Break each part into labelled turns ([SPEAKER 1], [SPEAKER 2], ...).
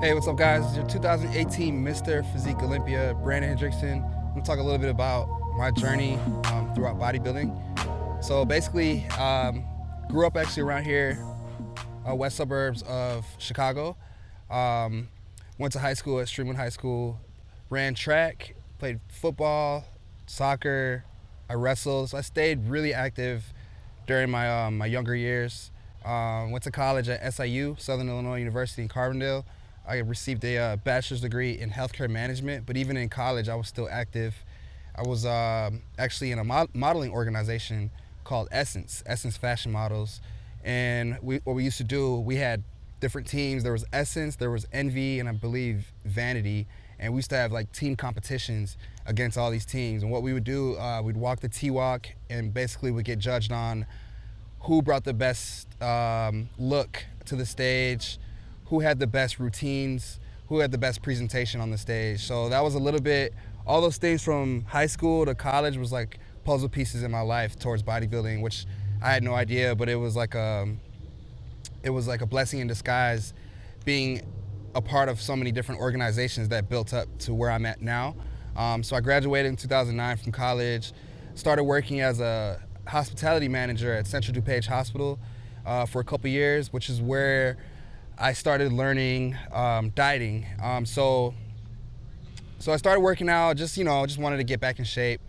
[SPEAKER 1] Hey, what's up guys? It's your 2018 Mr. Physique Olympia, Brandon Hendrickson. I'm gonna talk a little bit about my journey throughout bodybuilding. So basically, grew up actually around here, west suburbs of Chicago. Went to high school at Streamwood High School, ran track, played football, soccer, I wrestled. So I stayed really active during my younger years. Went to college at SIU, Southern Illinois University in Carbondale. I received a bachelor's degree in healthcare management, but even in college, I was still active. I was actually in a modeling organization called Essence Fashion Models. And what we used to do, we had different teams. There was Essence, there was Envy, and I believe Vanity. And we used to have like team competitions against all these teams. And what we would do, we'd walk the T-Walk and basically would get judged on who brought the best look to the stage, who had the best routines, who had the best presentation on the stage. So that was a little bit, all those things from high school to college was like puzzle pieces in my life towards bodybuilding, which I had no idea, but it was like a blessing in disguise being a part of so many different organizations that built up to where I'm at now. So I graduated in 2009 from college, started working as a hospitality manager at Central DuPage Hospital for a couple years, which is where I started learning dieting. So I started working out, just wanted to get back in shape,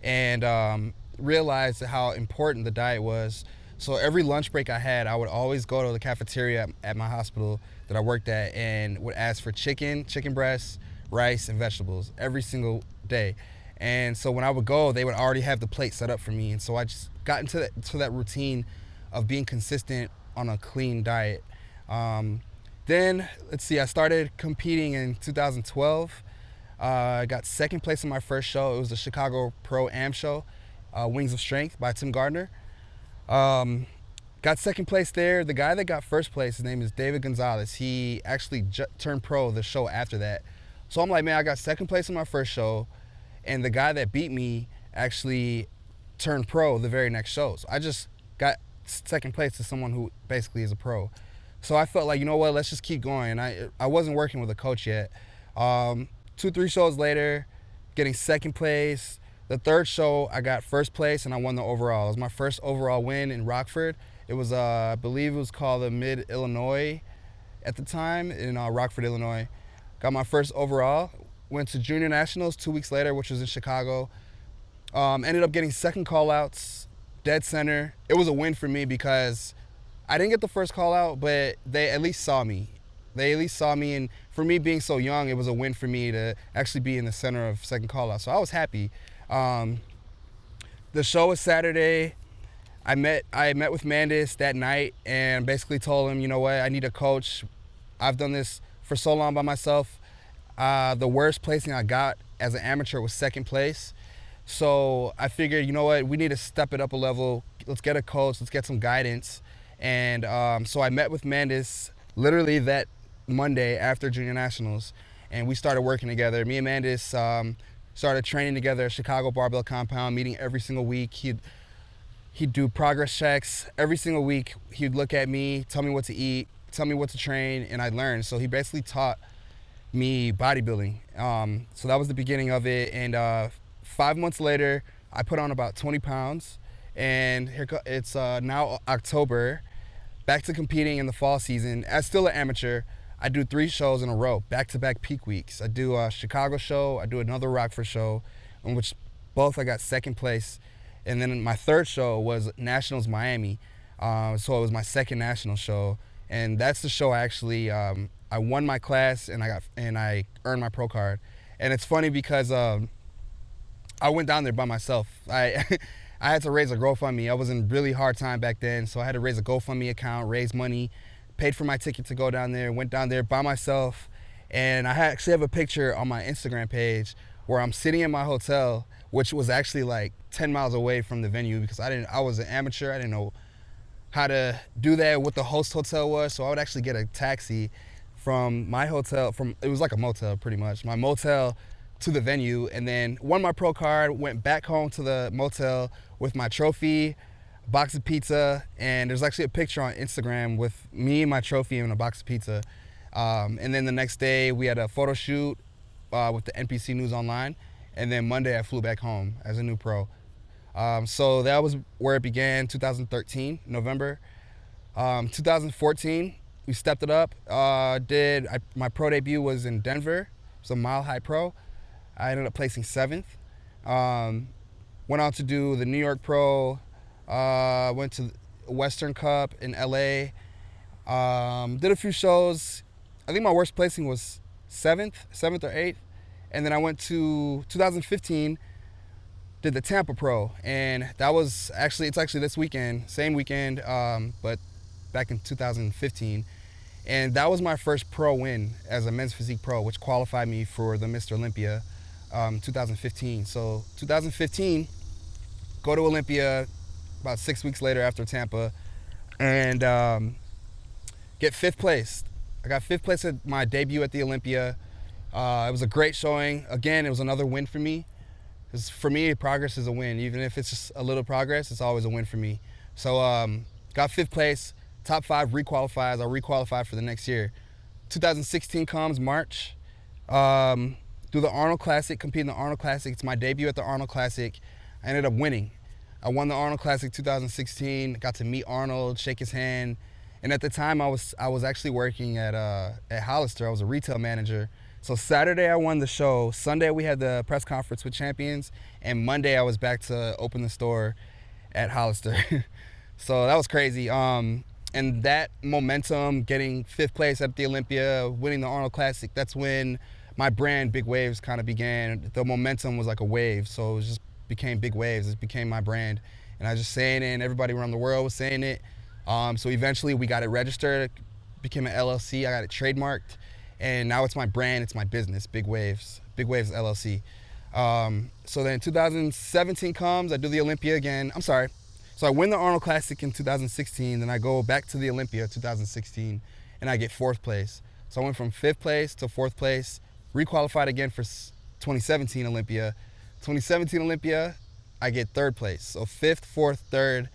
[SPEAKER 1] and realized how important the diet was. So every lunch break I had, I would always go to the cafeteria at my hospital that I worked at and would ask for chicken breasts, rice, and vegetables every single day. And so when I would go, they would already have the plate set up for me. And so I just got into that routine of being consistent on a clean diet. Then, let's see, I started competing in 2012. I got second place in my first show. It was the Chicago Pro Am show, Wings of Strength by Tim Gardner. Got second place there. The guy that got first place, his name is David Gonzalez. He actually turned pro the show after that. So I'm like, man, I got second place in my first show, and the guy that beat me actually turned pro the very next show. So I just got second place to someone who basically is a pro. So I felt like, you know what, let's just keep going. I wasn't working with a coach yet. 2-3 shows later, getting second place. The third show, I got first place and I won the overall. It was my first overall win in Rockford. It was, I believe it was called the Mid-Illinois at the time in Rockford, Illinois. Got my first overall. Went to Junior Nationals 2 weeks later, which was in Chicago. Ended up getting second call-outs, dead center. It was a win for me because I didn't get the first call out, but they at least saw me. And for me being so young, it was a win for me to actually be in the center of second call out. So I was happy. The show was Saturday. I met with Mandis that night and basically told him, you know what, I need a coach. I've done this for so long by myself. The worst placing I got as an amateur was second place. So I figured, you know what, we need to step it up a level. Let's get a coach, let's get some guidance. And so I met with Mandis literally that Monday after Junior Nationals, and we started working together. Me and Mandis started training together at Chicago Barbell Compound, meeting every single week. He'd do progress checks every single week. He'd look at me, tell me what to eat, tell me what to train, and I'd learn. So he basically taught me bodybuilding. So that was the beginning of it. And 5 months later, I put on about 20 pounds. And it's now October, back to competing in the fall season. As still an amateur, I do 3 shows in a row, back-to-back peak weeks. I do a Chicago show, I do another Rockford show, in which both I got second place. And then my third show was Nationals Miami. So it was my second national show. And that's the show I actually, I won my class and I earned my pro card. And it's funny because I went down there by myself. I had to raise a GoFundMe. I was in really hard time back then, so I had to raise a GoFundMe account, raise money, paid for my ticket to go down there, went down there by myself. And I actually have a picture on my Instagram page where I'm sitting in my hotel, which was actually like 10 miles away from the venue because I was an amateur. I didn't know how to do that, what the host hotel was. So I would actually get a taxi from my hotel, it was like a motel pretty much, my motel to the venue, and then won my pro card, went back home to the motel with my trophy, box of pizza, and there's actually a picture on Instagram with me and my trophy and a box of pizza. And then the next day we had a photo shoot with the NPC News Online. And then Monday I flew back home as a new pro. So that was where it began, 2013, November. 2014, we stepped it up. My pro debut was in Denver. It was a Mile High Pro. I ended up placing 7th. Went on to do the New York Pro. Went to Western Cup in LA. Did a few shows. I think my worst placing was 7th or 8th. And then I went to 2015, did the Tampa Pro. And that was it's actually this weekend, same weekend, but back in 2015. And that was my first pro win as a men's physique pro, which qualified me for the Mr. Olympia 2015. So 2015, go to Olympia about 6 weeks later after Tampa, and get 5th place. I got 5th place at my debut at the Olympia. It was a great showing. Again, it was another win for me. Because for me, progress is a win. Even if it's just a little progress, it's always a win for me. So got 5th place, top 5 requalifies. I requalified for the next year. 2016 comes, March. Do the Arnold Classic, compete in the Arnold Classic. It's my debut at the Arnold Classic. I ended up winning. I won the Arnold Classic 2016, got to meet Arnold, shake his hand. And at the time, I was actually working at Hollister. I was a retail manager. So Saturday I won the show. Sunday we had the press conference with champions, and Monday I was back to open the store at Hollister. So that was crazy. And that momentum, getting 5th place at the Olympia, winning the Arnold Classic, that's when my brand, Big Waves, kind of began. The momentum was like a wave, so it just became Big Waves. It became my brand. And I was just saying it, and everybody around the world was saying it. So eventually we got it registered, became an LLC, I got it trademarked. And now it's my brand, it's my business, Big Waves LLC. So then 2017 comes, I do the Olympia again. I'm sorry. So I win the Arnold Classic in 2016, then I go back to the Olympia 2016, and I get 4th place. So I went from 5th place to 4th place, requalified again for 2017 Olympia. 2017 Olympia, I get 3rd place. So 5th, 4th, 3rd,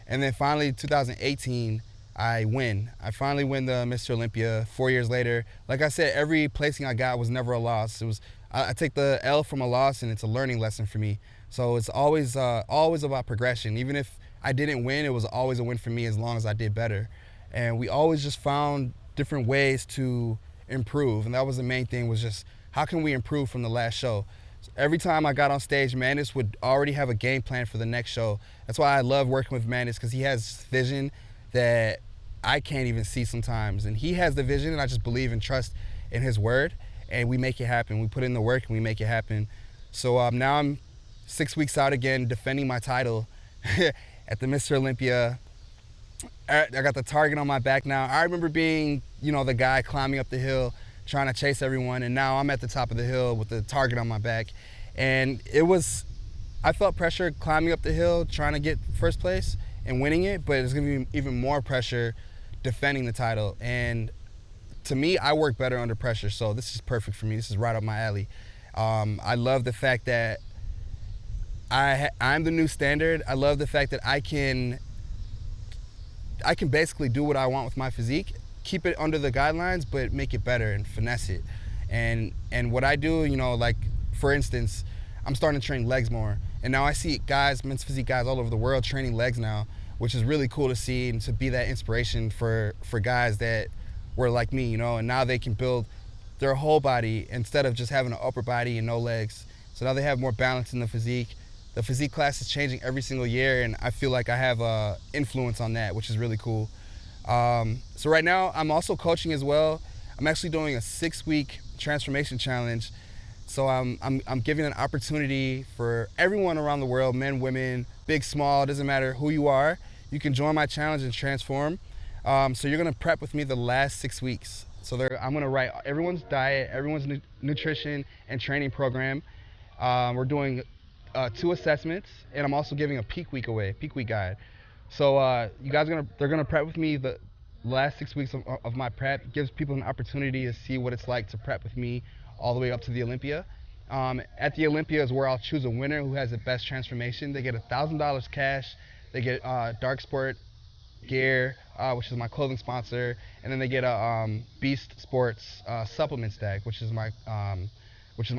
[SPEAKER 1] and then finally 2018, I win. I finally win the Mr. Olympia 4 years later. Like I said, every placing I got was never a loss. I take the L from a loss, and it's a learning lesson for me. So it's always about progression. Even if I didn't win, it was always a win for me as long as I did better. And we always just found different ways to improve. And that was the main thing, was just how can we improve from the last show? So every time I got on stage, Mandis would already have a game plan for the next show. That's why I love working with Mandis, because he has vision that I can't even see sometimes. And he has the vision, and I just believe and trust in his word, and we make it happen. We put in the work and we make it happen. So now I'm 6 weeks out again, defending my title at the Mr. Olympia. I got the target on my back now. I remember being, the guy climbing up the hill, trying to chase everyone, and now I'm at the top of the hill with the target on my back. And I felt pressure climbing up the hill, trying to get 1st place and winning it, but it's gonna be even more pressure defending the title. And to me, I work better under pressure, so this is perfect for me. This is right up my alley. I love the fact that I'm the new standard. I love the fact that I can basically do what I want with my physique, keep it under the guidelines, but make it better and finesse it. And what I do, like for instance, I'm starting to train legs more. And now I see guys, men's physique guys all over the world training legs now, which is really cool to see, and to be that inspiration for guys that were like me, and now they can build their whole body instead of just having an upper body and no legs. So now they have more balance in the physique. The physique class is changing every single year, and I feel like I have influence on that, which is really cool. So right now I'm also coaching as well. I'm actually doing a 6-week transformation challenge. So I'm giving an opportunity for everyone around the world, men, women, big, small, doesn't matter who you are. You can join my challenge and transform. So you're gonna prep with me the last 6 weeks. So I'm gonna write everyone's diet, everyone's nutrition and training program. We're doing 2 assessments, and I'm also giving a peak week guide. So you guys they're gonna prep with me the last 6 weeks of my prep. It gives people an opportunity to see what it's like to prep with me all the way up to the Olympia. At the Olympia is where I'll choose a winner who has the best transformation. They get $1,000 cash. They get dark sport gear, which is my clothing sponsor, and then they get a Beast Sports supplement stack, which is my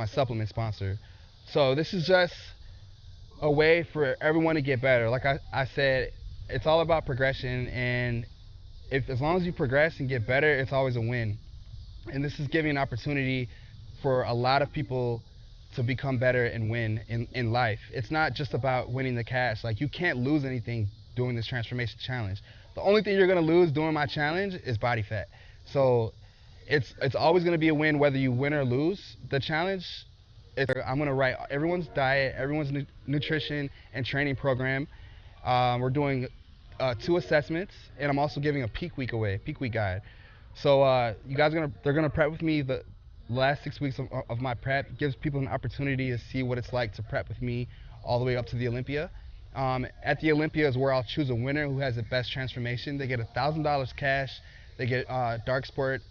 [SPEAKER 1] supplement sponsor. So this is just a way for everyone to get better. Like I said, it's all about progression, and as long as you progress and get better, it's always a win. And this is giving an opportunity for a lot of people to become better and win in life. It's not just about winning the cash. Like, you can't lose anything doing this transformation challenge. The only thing you're gonna lose doing my challenge is body fat. So it's always gonna be a win whether you win or lose the challenge. I'm gonna write everyone's diet, everyone's nutrition and training program. We're doing 2 assessments, and I'm also giving a peak week guide. So you guys they're gonna prep with me the last 6 weeks of my prep. It gives people an opportunity to see what it's like to prep with me all the way up to the Olympia. At the Olympia is where I'll choose a winner who has the best transformation. They get $1,000 cash. They get dark sport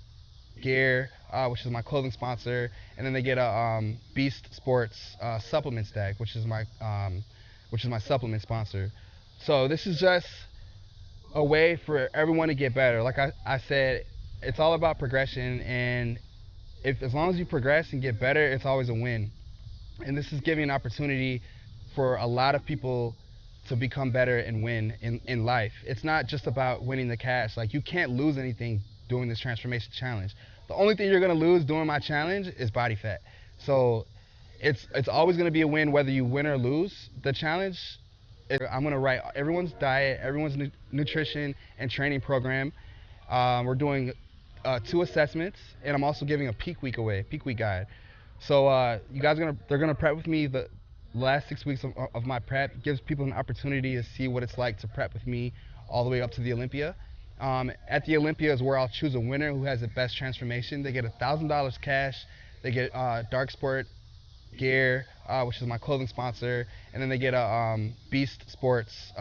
[SPEAKER 1] gear, which is my clothing sponsor, and then they get a Beast Sports supplement stack, which is my supplement sponsor. So this is just a way for everyone to get better. Like I said, it's all about progression, and as long as you progress and get better, it's always a win. And this is giving an opportunity for a lot of people to become better and win in life. It's not just about winning the cash. Like, you can't lose anything doing this transformation challenge. The only thing you're gonna lose doing my challenge is body fat. So it's always gonna be a win whether you win or lose the challenge. I'm gonna write everyone's diet, everyone's nutrition and training program. We're doing 2 assessments, and I'm also giving a peak week guide. So you guys they're gonna prep with me the last 6 weeks of my prep. It gives people an opportunity to see what it's like to prep with me all the way up to the Olympia. At the Olympia is where I'll choose a winner who has the best transformation. They get $1,000 cash. They get dark sport gear, which is my clothing sponsor, and then they get a Beast Sports